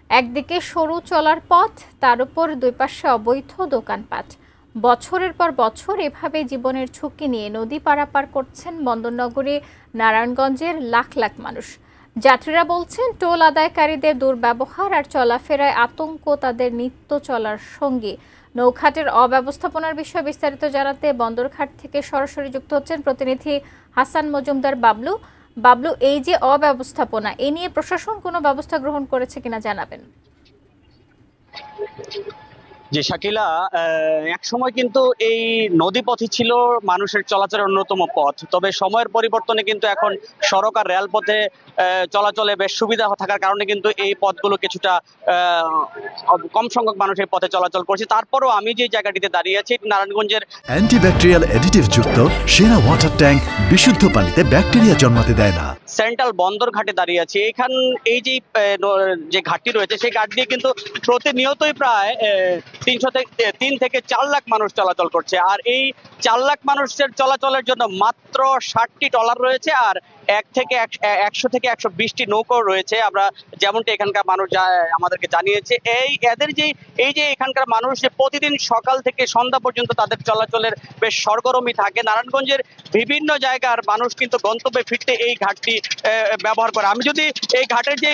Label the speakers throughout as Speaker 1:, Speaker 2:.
Speaker 1: একদিকে সরু চলার পথ, তার উপর দুই পাশে অবৈধ দোকানপাট। বছরের পর বছর এভাবে জীবনের ঝুঁকি নিয়ে নদী পারাপার করছেন বন্দরনগরী নারায়ণগঞ্জের লাখ লাখ মানুষ। যাত্রীরা বলছেন, টোল আদায়কারীদের দুর্ব্যবহার আর চলাফেরায় আতঙ্ক তাদের নিত্য চলার সঙ্গী। নৌঘাটের অব্যবস্থাপনার বিষয়ে বিস্তারিত জানাতে বন্দরঘাট থেকে সরাসরি যুক্ত হচ্ছেন প্রতিনিধি হাসান মজুমদার বাবলু। বাবলু, এই যে অব্যবস্থাপনা, এ নিয়ে প্রশাসন কোনো ব্যবস্থা গ্রহণ করেছে কিনা জানাবেন।
Speaker 2: যে শাকিলা, এক সময় কিন্তু এই নদীপথই ছিল মানুষের চলাচলের অন্যতম পথ। তবে সময়ের পরিবর্তনে কিন্তু এখন সড়ক আর রেলপথে চলাচলে বেশ সুবিধা থাকার কারণে কিন্তু এই পথগুলো কিছুটা কম সংখ্যক মানুষ এই পথে চলাচল করছে। তারপরও আমি যে জায়গাটিতে দাঁড়িয়ে আছি নারায়ণগঞ্জের
Speaker 3: অ্যান্টিব্যাকটেরিয়াল অ্যাডিটিভ যুক্ত সেরা ওয়াটার ট্যাঙ্ক বিশুদ্ধ পানিতে ব্যাকটেরিয়া জন্মাতে দেয় না।
Speaker 2: সেন্ট্রাল বন্দর ঘাটে দাঁড়িয়ে আছি। এই যে ঘাটটি রয়েছে সেই ঘাট দিয়ে কিন্তু প্রতিনিয়তই প্রায় 3 থেকে 4 লাখ মানুষ চলাচল করছে। আর এই 4 লাখ মানুষের চলাচলের জন্য মাত্র 60টি ট্রলার রয়েছে আর 100 থেকে 120টি নৌকো রয়েছে। আমরা যেমনটি এখানকার মানুষ আমাদেরকে জানিয়েছে, এই যে এখানকার মানুষ যে প্রতিদিন সকাল থেকে সন্ধ্যা পর্যন্ত তাদের চলাচলের বেশ সরগরমই থাকে। নারায়ণগঞ্জের বিভিন্ন জায়গার মানুষ কিন্তু গন্তব্যে ফিরতে এই ঘাটটি ব্যবহার করে। আমি যদি এই ঘাটের যে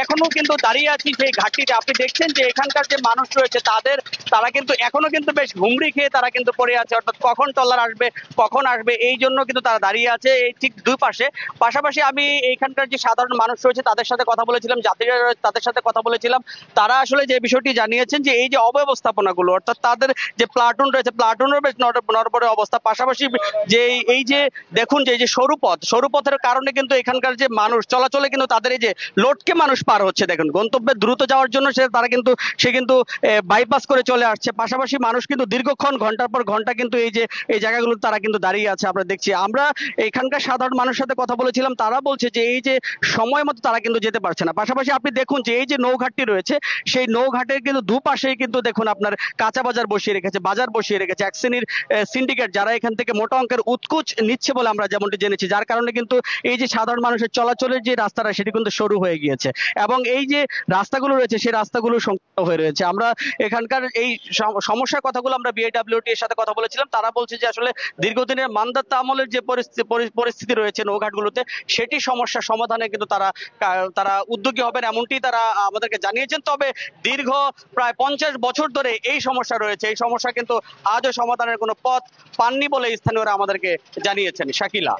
Speaker 2: এখনো কিন্তু দাঁড়িয়ে আছি সেই ঘাটটিতে, আপনি দেখছেন যে এখানকার যে মানুষ রয়েছে তারা কিন্তু এখনো কিন্তু বেশ হুমড়ি খেয়ে তারা কিন্তু পড়ে আছে, অর্থাৎ কখন ট্রলার আসবে কখন আসবে এই জন্য কিন্তু তারা দাঁড়িয়ে আছে এই ঠিক দুই পাশে। পাশাপাশি আমি এইখানকার যে সাধারণ মানুষ রয়েছে তাদের সাথে কথা বলেছিলাম, যাত্রীরা রয়েছে তাদের সাথে কথা বলেছিলাম। তারা আসলে যে বিষয়টি জানিয়েছেন যে এই যে অব্যবস্থাপনাগুলো, অর্থাৎ তাদের যে প্লাটুন রয়েছে প্লাটুনের বেশ নড়বড়ে অবস্থা। পাশাপাশি যে এই যে দেখুন যে এই যে সরুপথের কারণে কিন্তু এখানকার যে মানুষ চলাচলে কিন্তু তাদের এই যে লোটকে মানুষ পার হচ্ছে। দেখুন গন্তব্যে দ্রুত যাওয়ার জন্য সে কিন্তু বাইপাস করে চলে আসছে। পাশাপাশি মানুষ কিন্তু দীর্ঘক্ষণ ঘন্টার পর ঘন্টা কিন্তু এই জায়গাগুলো তারা কিন্তু দাঁড়িয়ে আছে। আমরা দেখছি, আমরা এখানকার সাধারণ মানুষের সাথে কথা বলেছিলাম, তারা বলছে যে এই যে সময় মতো তারা কিন্তু যেতে পারছে না। পাশাপাশি আপনি দেখুন যে এই যে নৌঘাটটি রয়েছে সেই নৌঘাটের কিন্তু দুপাশেই কিন্তু দেখুন আপনার কাঁচা বাজার বসিয়ে রেখেছে এক শ্রেণীর সিন্ডিকেট, যারা এখান থেকে মোটা অঙ্কের উৎকুচ নিচ্ছে বলে আমরা যেমনটি জেনেছি। যার কারণে কিন্তু এই যে সাধারণ মানুষের চলাচলের যে রাস্তাটা সেটি কিন্তু সরু হয়ে গিয়েছে এবং এই যে রাস্তাগুলো রয়েছে সেই রাস্তাগুলো সংকীর্ণ হয়ে রয়েছে। আমরা এখানকার এই সমস্যার কথাগুলো আমরা বিআইডব্লিউটি এর সাথে কথা বলেছিলাম। তারা বলছে যে আসলে দীর্ঘদিনের মান্দাতা আমলের যে পরিস্থিতি রয়েছে নৌঘাটগুলোতে সেটি সমস্যার সমাধানে কিন্তু তারা উদ্যোগী হবেন, এমনটি তারা আমাদেরকে জানিয়েছেন। তবে দীর্ঘ প্রায় 50 বছর ধরে এই সমস্যা রয়েছে, এই সমস্যা কিন্তু আজও সমাধানের কোনো পথ পাননি বলে স্থানীয়রা আমাদেরকে জানিয়েছেন। শাকিলা।